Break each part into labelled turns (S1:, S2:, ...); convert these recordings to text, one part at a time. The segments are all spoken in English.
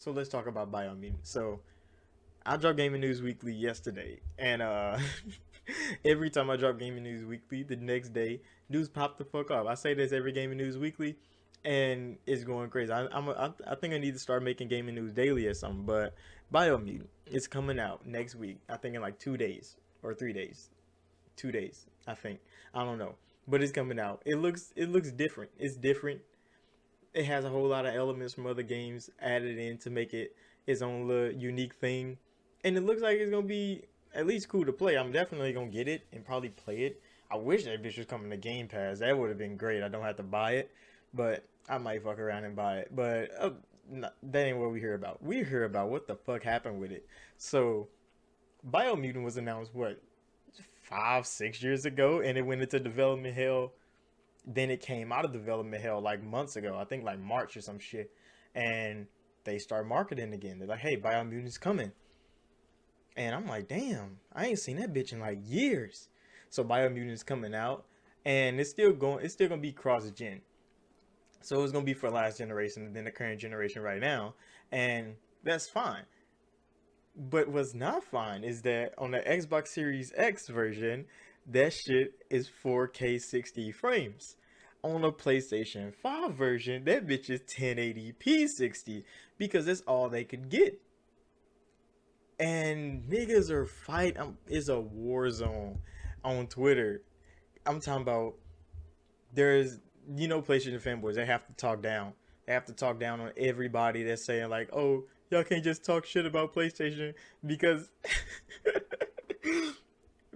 S1: So let's talk about Biomutant. So I dropped Gaming News Weekly yesterday, and every time I drop Gaming News Weekly, the next day news pop the fuck up. I say this every Gaming News Weekly, and it's going crazy. I think I need to start making Gaming News daily or something. But Biomutant is coming out next week. I think in like 2 days or 3 days. 2 days, I think. I don't know, but it's coming out. It looks different. It's different. It has a whole lot of elements from other games added in to make it its own little unique thing, and it looks like it's gonna be at least cool to play. I'm definitely gonna get it and probably play it. I wish that bitch was coming to Game Pass. That would have been great. I don't have to buy it, but I might fuck around and buy it. But that ain't what we hear about. We hear about what the fuck happened with it. So Biomutant was announced what 5, 6 years ago, and it went into development hell. Then it came out of development hell like months ago. I think like March or some shit. And they start marketing again. They're like, hey, Biomutant's coming. And I'm like, damn, I ain't seen that bitch in like years. So Biomutant's coming out, and it's still gonna be cross gen. So it's gonna be for last generation and then the current generation right now. And that's fine. But what's not fine is that on the Xbox Series X version, that shit is 4K 60 frames. On the PlayStation 5 version, that bitch is 1080p 60 because that's all they could get. And niggas are fighting. It's a war zone on Twitter. I'm talking about there's PlayStation fanboys. They have to talk down. They have to talk down on everybody that's saying like, oh, y'all can't just talk shit about PlayStation because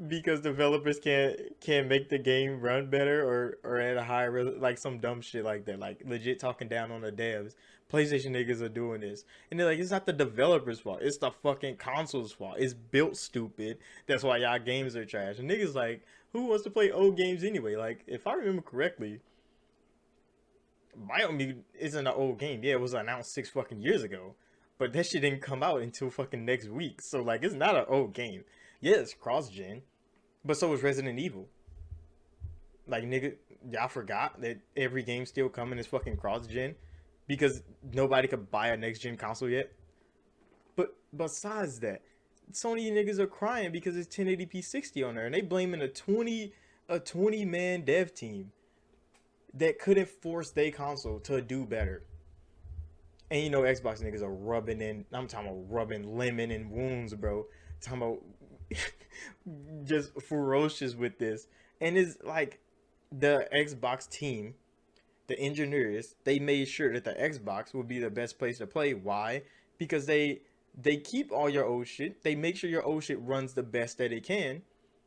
S1: because developers can't make the game run better or at a higher like some dumb shit like that, like legit talking down on the devs. PlayStation niggas are doing this, and they're like, it's not the developers' fault, it's the fucking console's fault. It's built stupid. That's why y'all games are trash. And niggas like, who wants to play old games anyway? Like, if I remember correctly, Biomutant isn't an old game. Yeah, it was announced 6 fucking years ago, but that shit didn't come out until fucking next week. So like, it's not an old game. Yeah, it's cross gen, but so is Resident Evil. Like, nigga, y'all forgot that every game still coming is fucking cross gen because nobody could buy a next gen console yet. But besides that, Sony niggas are crying because it's 1080p 60 on there, and they blaming a 20 man dev team that couldn't force their console to do better. And Xbox niggas are rubbing in. I'm talking about rubbing lemon in wounds, bro. Talking about just ferocious with this. And it's like the Xbox team, the engineers, they made sure that the Xbox would be the best place to play. Why? Because they keep all your old shit. They make sure your old shit runs the best that it can,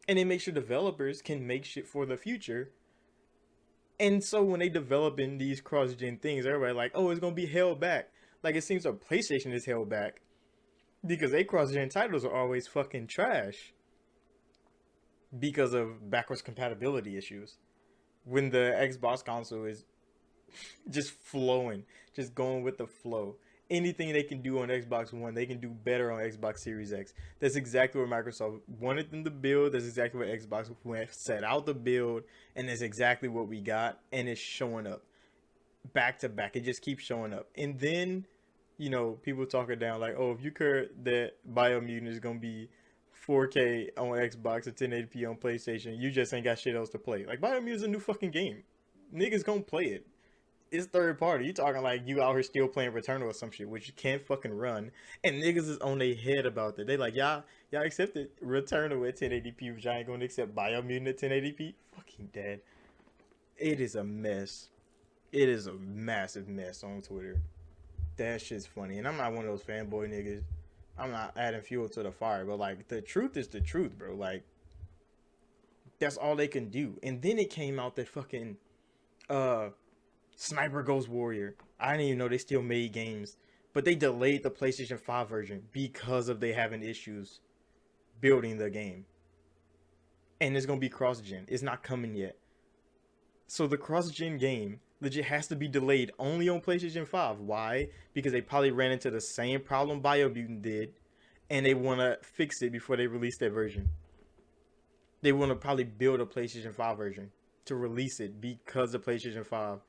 S1: and they make sure developers can make shit for the future. And so when they develop in these cross-gen things, everybody like, oh, it's gonna be held back. Like, it seems like PlayStation is held back because they cross-gen titles are always fucking trash because of backwards compatibility issues. When the Xbox console is just flowing, just going with the flow. Anything they can do on Xbox One, they can do better on Xbox Series X. That's exactly what Microsoft wanted them to build. That's exactly what Xbox went set out to build, and that's exactly what we got. And it's showing up back to back. It just keeps showing up. And then, people talking down like, oh, if you care that Biomutant is gonna be 4K on Xbox or 1080p on PlayStation, you just ain't got shit else to play. Like, Biomutant is a new fucking game. Niggas gonna play it. It's third party. You talking like you out here still playing Returnal or some shit, which you can't fucking run. And niggas is on their head about that. They like, y'all accepted Returnal at 1080p, but y'all ain't gonna accept Biomutant at 1080p? Fucking dead. It is a mess. It is a massive mess on Twitter. That shit's funny. And I'm not one of those fanboy niggas. I'm not adding fuel to the fire, but like, the truth is the truth, bro. Like, that's all they can do. And then it came out that fucking uh Sniper Ghost Warrior. I didn't even know they still made games, but they delayed the PlayStation 5 version because of they having issues building the game. And it's gonna be cross-gen. It's not coming yet. So the cross-gen game legit has to be delayed only on PlayStation 5. Why? Because they probably ran into the same problem Biomutant did, and they want to fix it before they release that version. They want to probably build a PlayStation 5 version to release it because the PlayStation 5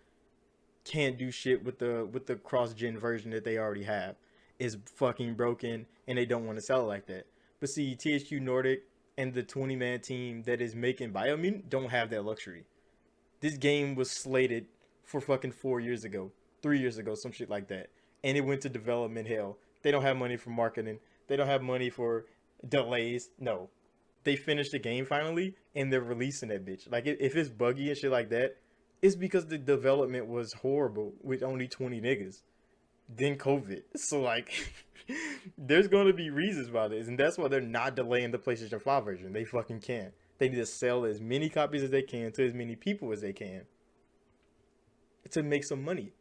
S1: can't do shit with the cross gen version that they already have. is fucking broken and they don't want to sell it like that. But see, THQ Nordic and the 20-man team that is making Biomutant don't have that luxury. This game was slated for fucking 4 years ago, 3 years ago, some shit like that. And it went to development hell. They don't have money for marketing. They don't have money for delays. No. They finished the game finally and they're releasing that bitch. Like if it's buggy and shit like that, it's because the development was horrible with only 20 niggas. Then COVID. So like there's gonna be reasons why this, and that's why they're not delaying the PlayStation 5 version. They fucking can't. They need to sell as many copies as they can to as many people as they can to make some money.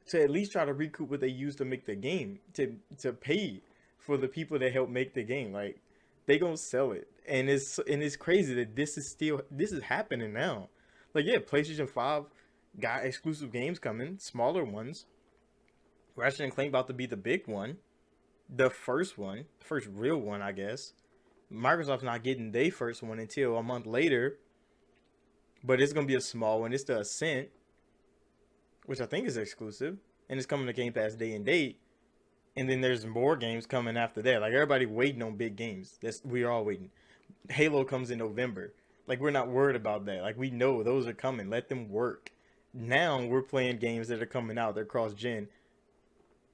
S1: To at least try to recoup what they used to make the game. To pay for the people that helped make the game. Like they gonna sell it. And it's crazy that this is happening now. Like yeah, PlayStation 5 got exclusive games coming, smaller ones. Ratchet and Clank about to be the big one, the first real one, I guess. Microsoft's not getting their first one until a month later, but it's gonna be a small one. It's the Ascent, which I think is exclusive, and it's coming to Game Pass day and date. And then there's more games coming after that. Like everybody waiting on big games. We're all waiting. Halo comes in November. Like we're not worried about that. Like we know those are coming. Let them work. Now we're playing games that are coming out. They're cross gen.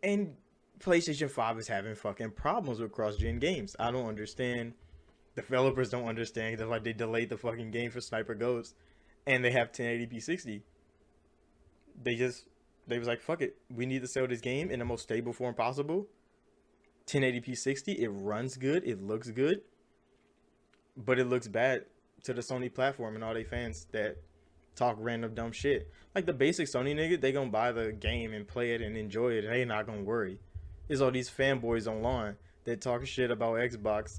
S1: And PlayStation 5 is having fucking problems with cross-gen games. I don't understand. Developers don't understand. That's why they delayed the fucking game for Sniper Ghost. And they have 1080p 60. They was like, fuck it. We need to sell this game in the most stable form possible. 1080p 60. It runs good. It looks good. But it looks bad to the Sony platform and all they fans that talk random dumb shit. Like the basic Sony nigga, they gonna buy the game and play it and enjoy it, and they not gonna worry. There's all these fanboys online that talk shit about Xbox,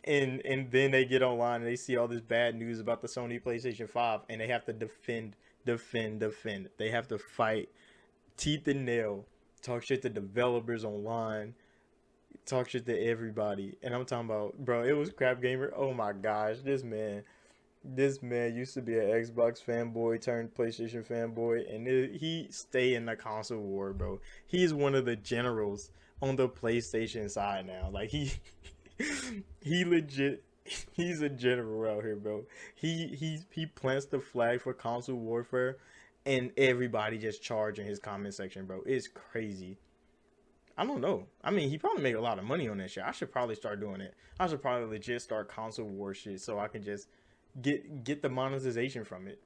S1: and then they get online and they see all this bad news about the Sony PlayStation 5, and they have to defend. They have to fight teeth and nail, talk shit to developers online, talk shit to everybody. And I'm talking about, bro, it was Crap Gamer. Oh my gosh, this man used to be an Xbox fanboy turned PlayStation fanboy, and he stay in the console war, bro. He's one of the generals on the PlayStation side now. Like he legit, he's a general out here, bro. He plants the flag for console warfare, and everybody just charge in his comment section, bro. It's crazy. I don't know. I mean, he probably make a lot of money on that shit. I should probably start doing it. I should probably legit start console war shit so I can just get the monetization from it.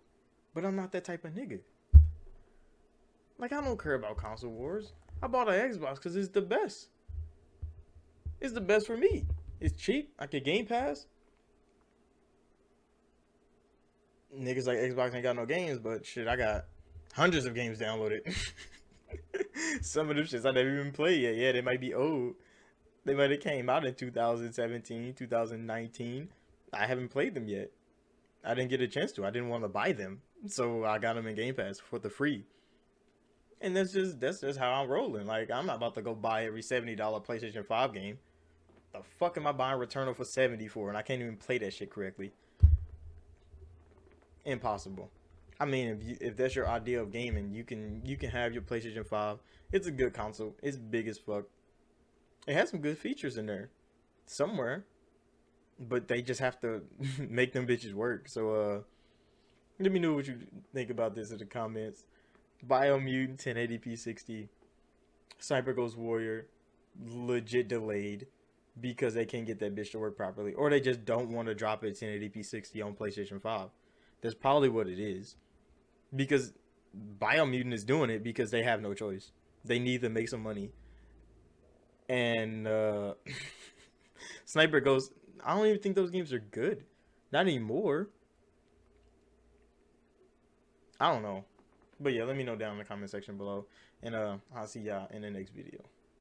S1: But I'm not that type of nigga. Like I don't care about console wars. I bought an Xbox because it's the best. It's the best for me. It's cheap. I can Game Pass. Niggas like Xbox ain't got no games, but shit, I got hundreds of games downloaded. Some of them shits I never even played yet. Yeah, they might be old. They might have came out in 2017, 2019. I haven't played them yet. I didn't get a chance to. I didn't want to buy them, so I got them in Game Pass for the free. And that's just how I'm rolling. Like I'm not about to go buy every $70 PlayStation 5 game. The fuck am I buying Returnal for 70 for, and I can't even play that shit correctly? Impossible. I mean, if that's your idea of gaming, you can have your PlayStation 5. It's a good console. It's big as fuck. It has some good features in there, somewhere, but they just have to make them bitches work. So let me know what you think about this in the comments. Biomutant 1080p 60, Sniper Ghost Warrior, legit delayed because they can't get that bitch to work properly, or they just don't want to drop it 1080p 60 on PlayStation 5. That's probably what it is. Because Biomutant is doing it because they have no choice. They need to make some money. And Sniper Ghost, I don't even think those games are good. Not anymore. I don't know. But yeah, let me know down in the comment section below. And I'll see y'all in the next video.